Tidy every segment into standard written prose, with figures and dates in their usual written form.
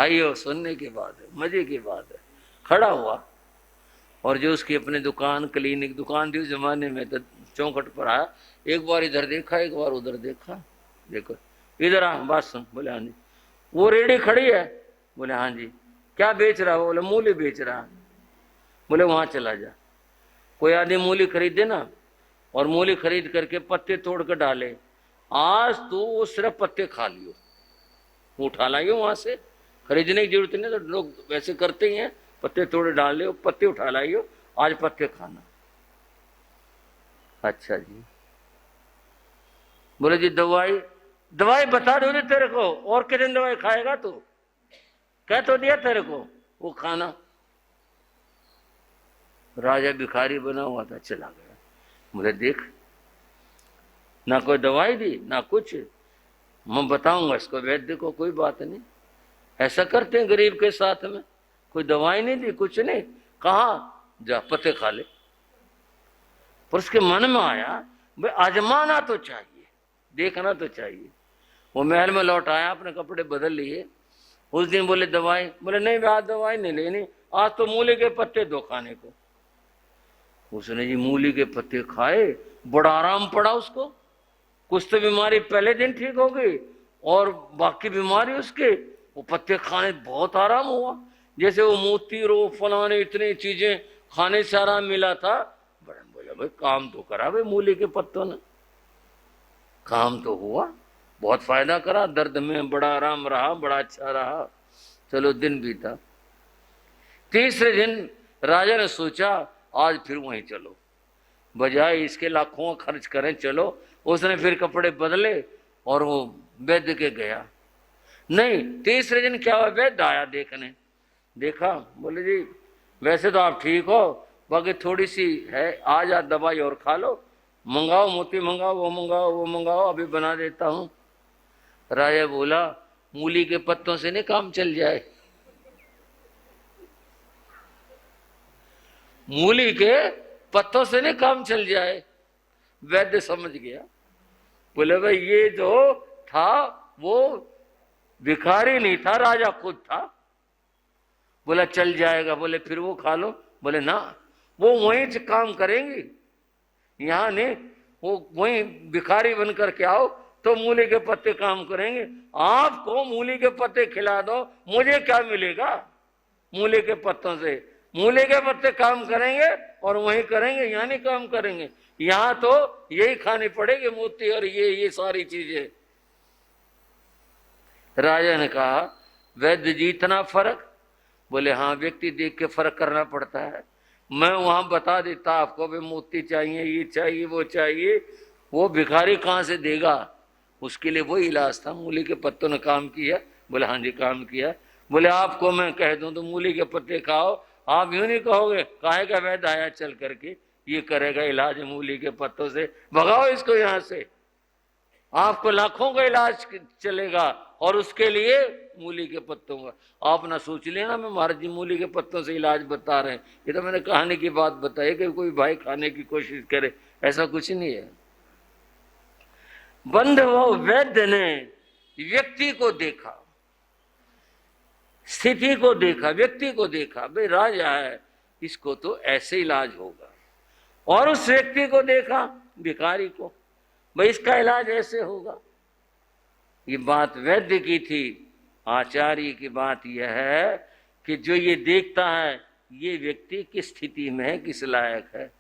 भाइयों सुनने की बात है, मजे की बात है। खड़ा हुआ और जो उसकी अपने दुकान क्लिनिक दुकान थी उस जमाने में, तो चौखट पर आया, एक बार इधर देखा एक बार उधर देखा, देखो इधर आ बात सुन। बोले हाँ जी। वो रेडी खड़ी है? बोले हाँ जी। क्या बेच रहा है? बोले मूली बेच रहा है। बोले वहां चला जा, कोई आदमी मूली खरीदे ना और मूली खरीद करके पत्ते तोड़ कर डाले, आज तो वो सिर्फ पत्ते खा लियो, वो उठा लाइयो वहां से, खरीदने की जरूरत नहीं, तो लोग वैसे करते ही हैं, पत्ते तोड़े डाल लियो, पत्ते उठा लाइयो, आज पत्ते खाना। अच्छा जी। बोले जी दवाई, दवाई बता दो तेरे को, और कितने दवाई खाएगा तू? कह तो दिया तेरे को, वो खाना। राजा भिखारी बना हुआ था, चला गया। बोले देख, ना कोई दवाई दी ना कुछ, मैं बताऊंगा इसको वैद्य को, कोई बात नहीं, ऐसा करते हैं गरीब के साथ में, कोई दवाई नहीं दी कुछ नहीं, कहा जा पत्ते खा ले। पर उसके मन में आया भाई आजमाना तो चाहिए, देखना तो चाहिए। वो महल में लौट आया, अपने कपड़े बदल लिए। उस दिन बोले दवाई? बोले नहीं आज दवाई नहीं लेनी, आज तो मूली के पत्ते दो खाने को। उसने जी मूली के पत्ते खाए, बड़ा आराम पड़ा उसको, कुछ तो बीमारी पहले दिन ठीक हो गई और बाकी बीमारी उसके, वो पत्ते खाने बहुत आराम हुआ, जैसे वो मोती रो फलाने इतनी चीजें खाने से आराम मिला था। बड़ा बोला भाई काम तो करा भाई मूली के पत्तों ने, काम तो हुआ, बहुत फायदा करा, दर्द में बड़ा आराम रहा, बड़ा अच्छा रहा। चलो दिन बीता। तीसरे दिन राजा ने सोचा आज फिर वहीं चलो, बजाय इसके लाखों खर्च करें, चलो। उसने फिर कपड़े बदले और वो वैद्य के गया। नहीं, तीसरे दिन क्या हुआ, वैद्य आया देखने, देखा, बोले जी वैसे तो आप ठीक हो, बाकी थोड़ी सी है, आज आप दवाई और खा लो, मंगाओ मोती मंगाओ, वो मंगाओ वो मंगाओ, अभी बना देता हूं। राजा बोला मूली के पत्तों से नहीं काम चल जाए, मूली के पत्तों से नहीं काम चल जाए। वैद्य समझ गया, बोले भाई ये जो था वो भिखारी नहीं था, राजा खुद था। बोला चल जाएगा। बोले फिर वो खा लो। बोले ना, वो वहीं से काम करेंगी, यहां नहीं, वो वहीं भिखारी बन करके आओ तो मूली के पत्ते काम करेंगे। आपको मूली के पत्ते खिला दो, मुझे क्या मिलेगा मूली के पत्तों से? मूली के पत्ते काम करेंगे और वहीं करेंगे, यहाँ नहीं काम करेंगे, यहाँ तो यही खानी पड़ेगी मोती और ये सारी चीजें। राजा ने कहा वैद्य जी इतना फर्क? बोले हाँ, व्यक्ति देख के फर्क करना पड़ता है, मैं वहां बता देता आपको भी मोती चाहिए, ये चाहिए, वो चाहिए, वो भिखारी कहाँ से देगा? उसके लिए वही इलाज था, मूली के पत्तों ने काम किया। बोले हाँ जी काम किया। बोले आपको मैं कह दूं तो मूली के पत्ते खाओ, आप यूं नहीं कहोगे, काहे का वैद्य आया चल करके, ये करेगा इलाज मूली के पत्तों से, भगाओ इसको यहां से, आपको लाखों का इलाज चलेगा और उसके लिए मूली के पत्तों का। आप ना सोच लेना मैं महाराज जी मूली के पत्तों से इलाज बता रहे हैं, ये तो मैंने कहानी की बात बताई कि कोई भाई खाने की कोशिश करे, ऐसा कुछ नहीं है। बंद वो वैद्य ने व्यक्ति को देखा, स्थिति को देखा, व्यक्ति को देखा, भाई राजा है इसको तो ऐसे इलाज होगा, और उस व्यक्ति को देखा भिखारी को, भाई इसका इलाज ऐसे होगा। ये बात वैद्य की थी। आचार्य की बात यह है कि जो ये देखता है ये व्यक्ति किस स्थिति में है, किस लायक है।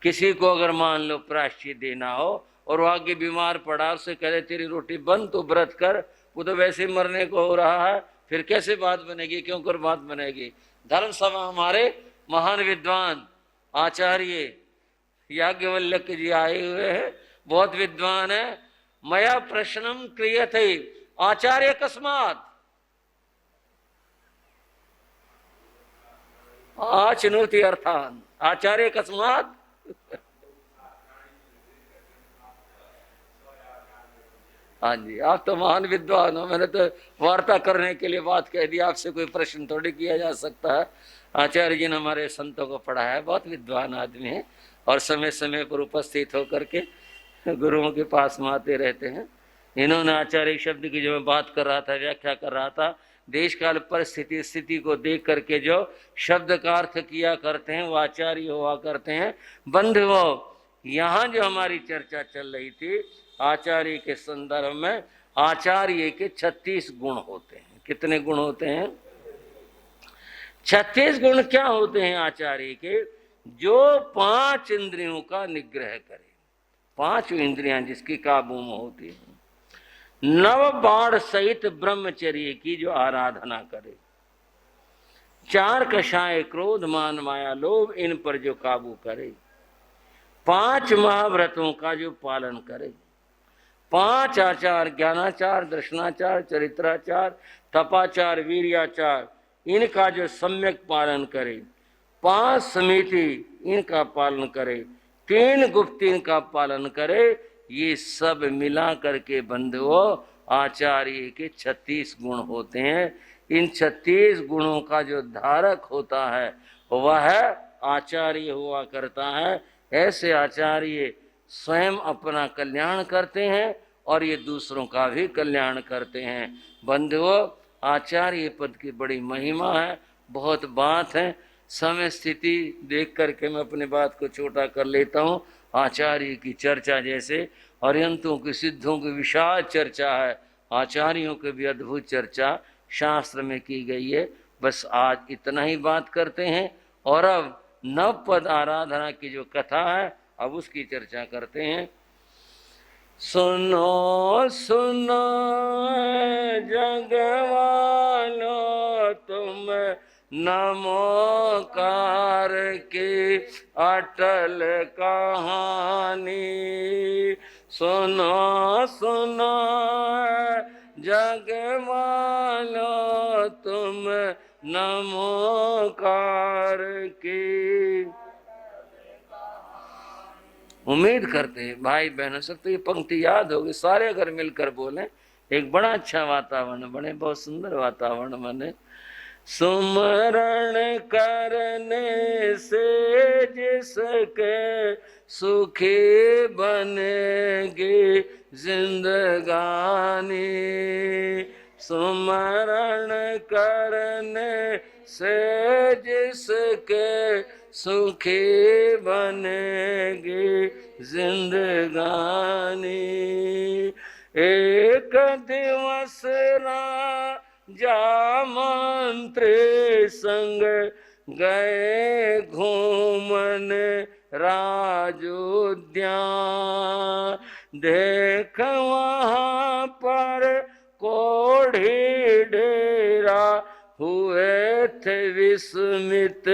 किसी को अगर मान लो प्रायश्चित देना हो और वो आगे बीमार पड़ा, उससे कह रहे तेरी रोटी बंद तो व्रत कर, वो तो वैसे मरने को हो रहा है, फिर कैसे बात बनेगी, क्यों कर बात बनेगी। धर्म सभा हमारे महान विद्वान आचार्य याज्ञवल्क्य जी आए हुए हैं, बहुत विद्वान है। मया प्रश्नम क्रियते आचार्य कस्मात् आचनोति अर्थान, आचार्य कस्मात् हाँ जी, आप तो महान विद्वान हो, मैंने तो वार्ता करने के लिए बात कह दी, आपसे कोई प्रश्न थोड़ी किया जा सकता है। आचार्य जी ने हमारे संतों को पढ़ा है, बहुत विद्वान आदमी है और समय समय पर उपस्थित होकर के गुरुओं के पास में आते रहते हैं। इन्होंने आचार्य शब्द की जो मैं बात कर रहा था, व्याख्या कर रहा था, देश काल परिस्थिति स्थिति को देख करके जो शब्द का अर्थ किया करते हैं वो आचार्य हुआ करते हैं। बंधुओं, यहाँ जो हमारी चर्चा चल रही थी आचार्य के संदर्भ में, आचार्य के 36 गुण होते हैं। कितने गुण होते हैं? 36 गुण क्या होते हैं आचार्य के? जो 5 इंद्रियों का निग्रह करे, 5 इंद्रियां जिसकी काबू में होती हैं। नव बाण सहित ब्रह्मचर्य की जो आराधना करे, 4 कषाय क्रोध मान माया लोभ इन पर जो काबू करे, 5 महाव्रतों का जो पालन करे, 5 आचार ज्ञानाचार दर्शनाचार चरित्राचार तपाचार वीर्याचार इनका जो सम्यक पालन करे, 5 समिति इनका पालन करे, 3 गुप्त इनका पालन करे, ये सब मिला करके बंधुओं आचार्य के 36 गुण होते हैं। इन 36 गुणों का जो धारक होता है वह आचार्य हुआ करता है। ऐसे आचार्य स्वयं अपना कल्याण करते हैं और ये दूसरों का भी कल्याण करते हैं। बंधुओं, आचार्य पद की बड़ी महिमा है, बहुत बात है। समय स्थिति देख करके मैं अपनी बात को छोटा कर लेता हूँ। आचार्य की चर्चा जैसे अर्यंतों की सिद्धों की विशाल चर्चा है, आचार्यों की भी अद्भुत चर्चा शास्त्र में की गई है। बस आज इतना ही बात करते हैं और अब नव पद आराधना की जो कथा है अब उसकी चर्चा करते हैं। सुनो सुनो जगवालो तुम नमोकार की अटल कहानी, सुनो सुनो जगवालो तुम नमोकार की। उम्मीद करते हैं भाई बहनों सब तो ये पंक्ति याद होगी, सारे अगर मिलकर बोलें एक बड़ा अच्छा वातावरण बने, बहुत सुंदर वातावरण बने। सुमरण करने से जिसके सुखी बनेगी जिंदगानी, सुमरण करने से जिसके सुखी बनेगी जिंदगानी। एक दिवस राजा मंत्री संग गए घूमन राजोद्यान, देख वहाँ पर कोढ़ी डेरा हुए थे विस्मित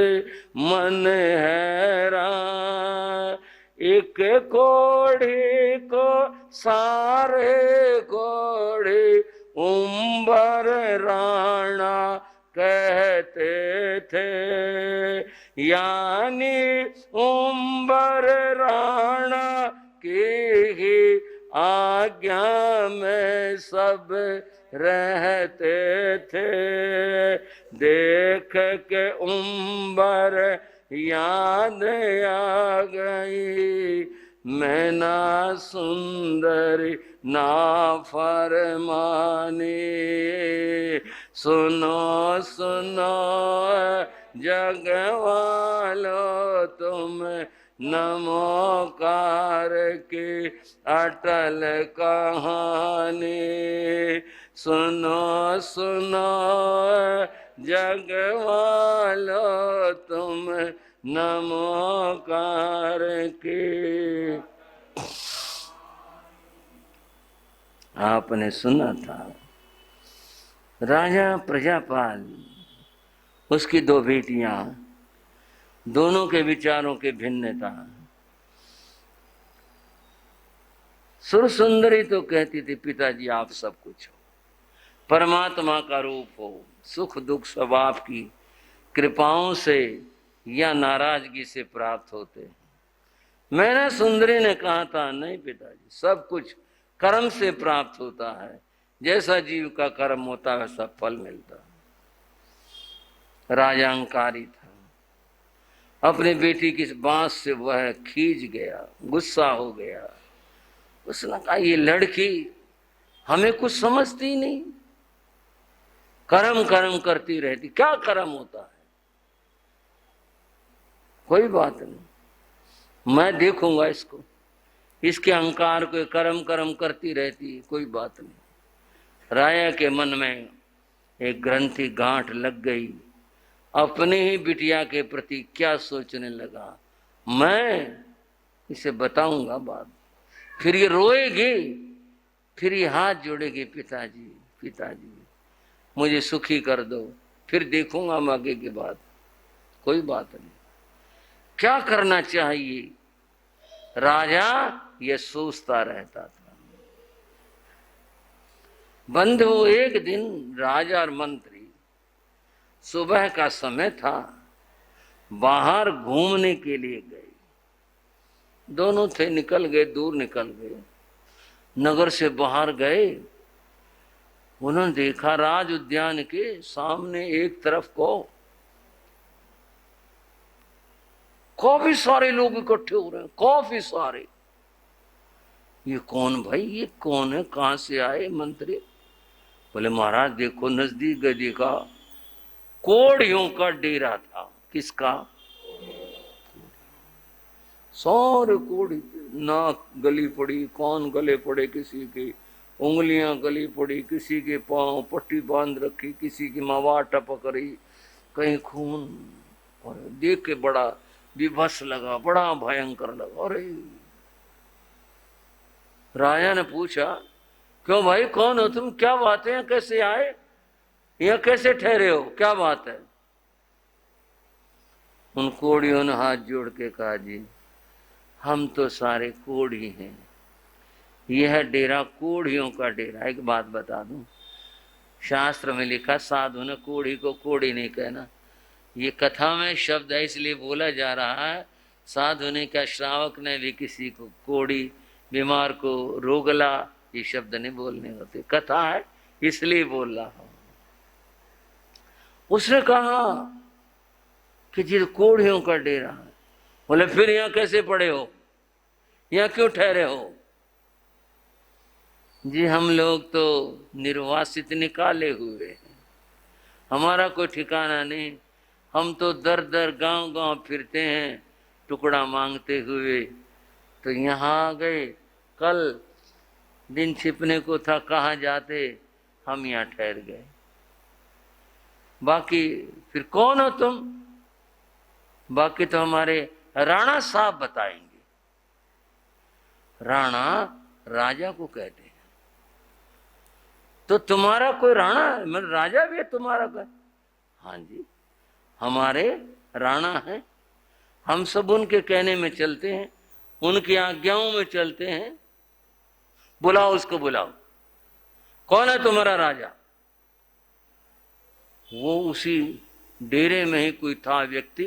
मन हैरान। एक कोढ़ी को सारे कोढ़ी उम्बर राणा कहते थे, यानी उम्बर राणा की ही आज्ञा में सब रहते थे। देख के उम्बर याद आ गई, मैं ना सुंदरी ना फरमानी, सुनो सुनो जगवालो तुम नमोकार की अटल कहानी, सुनो सुनो जगवालो तुम नमोकार की। आपने सुना था राजा प्रजापाल, उसकी 2 बेटियां, दोनों के विचारों के भिन्नता। सुरसुंदरी तो कहती थी पिताजी आप सब कुछ हो, परमात्मा का रूप हो, सुख दुख सब आपकी कृपाओं से या नाराजगी से प्राप्त होते हैं। मैंने सुंदरी ने कहा था नहीं पिताजी, सब कुछ कर्म से प्राप्त होता है, जैसा जीव का कर्म होता है वैसा फल मिलता है। राजा अहंकारी था, अपनी बेटी की बात से वह खींच गया, गुस्सा हो गया। उसने कहा ये लड़की हमें कुछ समझती नहीं, कर्म कर्म करती रहती। क्या कर्म होता है? कोई बात नहीं, मैं देखूंगा इसको, इसके अहंकार को। कर्म कर्म करती रहती, कोई बात नहीं। राजा के मन में एक ग्रंथि गांठ लग गई। अपने ही बिटिया के प्रति क्या सोचने लगा, मैं इसे बताऊंगा बात। फिर ये रोएगी, फिर ये हाथ जोड़ेगी, पिताजी पिताजी मुझे सुखी कर दो, फिर देखूंगा मैं आगे की बात। कोई बात नहीं। क्या करना चाहिए? राजा ये सोचता रहता था। बंधु, एक दिन राजा और मंत्री, सुबह का समय था, बाहर घूमने के लिए गए। दोनों थे, निकल गए, दूर निकल गए, नगर से बाहर गए। उन्होंने देखा राज उद्यान के सामने एक तरफ को काफी सारे लोग इकट्ठे हो रहे हैं, काफी सारे। ये कौन भाई, ये कौन है, कहां से आए? मंत्री बोले महाराज देखो, नजदीक गए, देखा कोढ़ियों का डेरा था। किसका? सारे कोढ़ी, नाक गली पड़ी, कान गले पड़े, किसी की उंगलियां गली पड़ी, किसी के पांव पट्टी बांध रखी, किसी की मवा टपक रही, कहीं खून। और देख के बड़ा विभत्स लगा, बड़ा भयंकर लगा। अरे राजा ने पूछा, क्यों भाई, कौन हो तुम, क्या बात है, कैसे आए, यहाँ कैसे ठहरे हो, क्या बात है? उन कोढ़ियों ने हाथ जोड़ के कहा, जी हम तो सारे कोढ़ी हैं, यह डेरा कोढ़ियों का डेरा। एक बात बता दूं, शास्त्र में लिखा साधु ने कोढ़ी को कोढ़ी नहीं कहना। ये कथा में शब्द है इसलिए बोला जा रहा है। साधु ने क्या, श्रावक ने भी किसी को कोढ़ी, बीमार को रोगला, ये शब्द नहीं बोलने होते। कथा है इसलिए बोल रहा हूं। उसने कहा कि जी कोढ़ियों का डेरा है। बोले फिर यहां कैसे पड़े हो, यहां क्यों ठहरे हो? जी हम लोग तो निर्वासित निकाले हुए हैं, हमारा कोई ठिकाना नहीं। हम तो दर दर गांव गांव फिरते हैं टुकड़ा मांगते हुए, तो यहाँ आ गए। कल दिन छिपने को था, कहाँ जाते, हम यहाँ ठहर गए। बाकी फिर कौन हो तुम? बाकी तो हमारे राणा साहब बताएंगे। राणा राजा को कहते हैं। तो तुम्हारा कोई राणा है? मैं राजा भी है तुम्हारा कोई? हाँ जी, हमारे राणा है, हम सब उनके कहने में चलते हैं, उनकी आज्ञाओं में चलते हैं। बुलाओ उसको, बुलाओ। कौन है तुम्हारा राजा? वो उसी डेरे में ही कोई था व्यक्ति।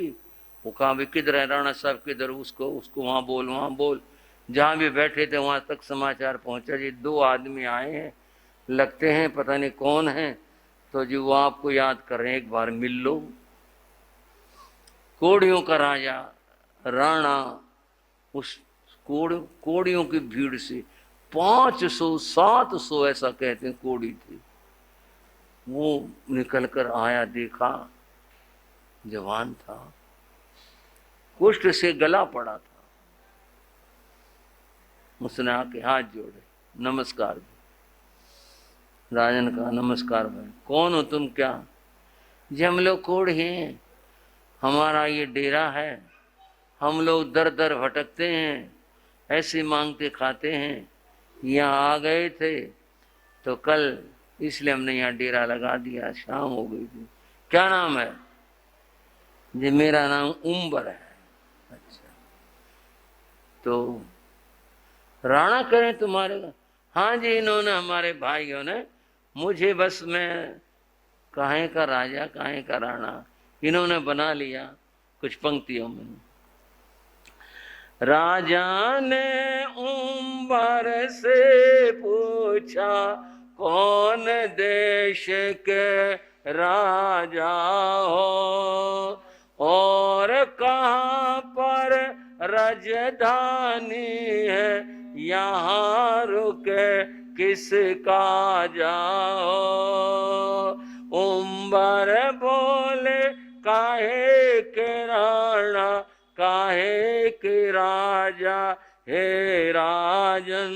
वो कहा भी किधर है राणा साहब, किधर? उसको वहां बोल, वहां बोल। जहां भी बैठे थे वहां तक समाचार पहुंचा जी, 2 आदमी आए हैं, लगते हैं पता नहीं कौन है, तो जी वो आपको याद कर रहे हैं, एक बार मिल लो। कोढ़ियों का राजा राणा, उस कोढ़ियों की भीड़ से 500-700 ऐसा कहते हैं कोढ़ी थी। वो निकल कर आया, देखा जवान था, कुष्ठ से गला पड़ा था। उसने आके हाथ जोड़े, नमस्कार। राजन का नमस्कार भाई, कौन हो तुम, क्या? जी हम लोग कोढ़ी हैं, हमारा ये डेरा है, हम लोग दर दर भटकते हैं, ऐसे मांगते खाते हैं, यहाँ आ गए थे तो कल, इसलिए हमने यहाँ डेरा लगा दिया, शाम हो गई थी। क्या नाम है? जी मेरा नाम उम्बर है। अच्छा, तो राणा करें तुम्हारे? हाँ जी, इन्होंने, हमारे भाइयों ने मुझे, बस मैं काहे का राजा काहे का राणा, इन्होंने बना लिया कुछ पंक्तियों में। राजा ने उम्बर से पूछा, कौन देश के राजा हो, और कहाँ पर राजधानी है, यहाँ रुके किसका जाओ। कुंभार बोले काहे के राणा काहे के राजा हे राजन,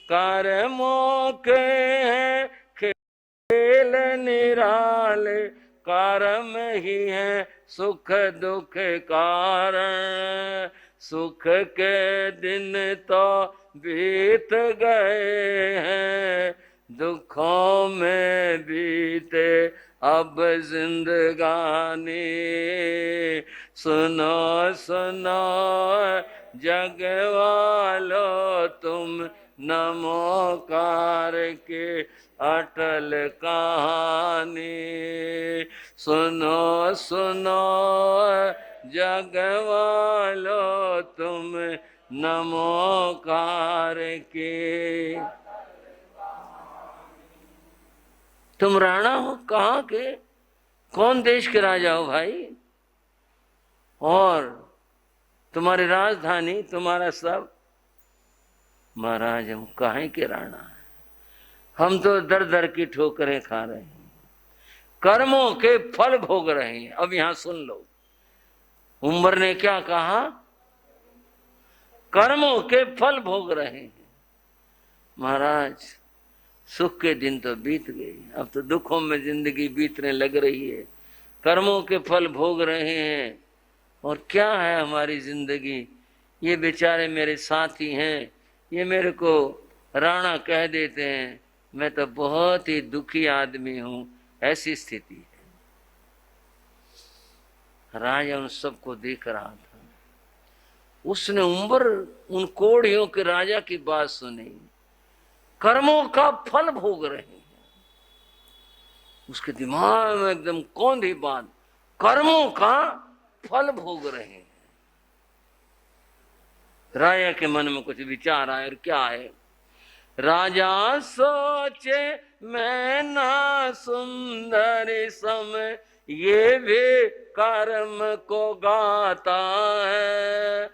कर्मों के हैं खेल निराले, कर्म ही है सुख दुख कारण, सुख के दिन तो बीत गए हैं, दुखों में बीते अब जिंदगानी, सुनो सुनो जग वालों तुम नमोकार के अटल कहानी, सुनो सुनो जग वालों तुम नमोकार के। तुम राणा हो, कहाँ के, कौन देश के राजा हो भाई, और तुम्हारी राजधानी तुम्हारा सब। महाराज हम काहे के राणा है, हम तो दर दर की ठोकरें खा रहे हैं, कर्मों के फल भोग रहे हैं। अब यहां सुन लो, उमर ने क्या कहा, कर्मों के फल भोग रहे हैं। महाराज सुख के दिन तो बीत गए, अब तो दुखों में जिंदगी बीतने लग रही है, कर्मों के फल भोग रहे हैं। और क्या है हमारी जिंदगी, ये बेचारे मेरे साथी हैं, ये मेरे को राणा कह देते हैं, मैं तो बहुत ही दुखी आदमी हूं, ऐसी स्थिति है। राजा उन सबको देख रहा था, उसने उम्र उन कोढ़ियों के राजा की बात सुनी, कर्मों का फल भोग रहे हैं। उसके दिमाग में एकदम कौंधी बात, कर्मों का फल भोग रहे हैं। राजा के मन में कुछ विचार आए, और क्या है, राजा सोचे मैं ना सुंदर समय, ये भी कर्म को गाता है।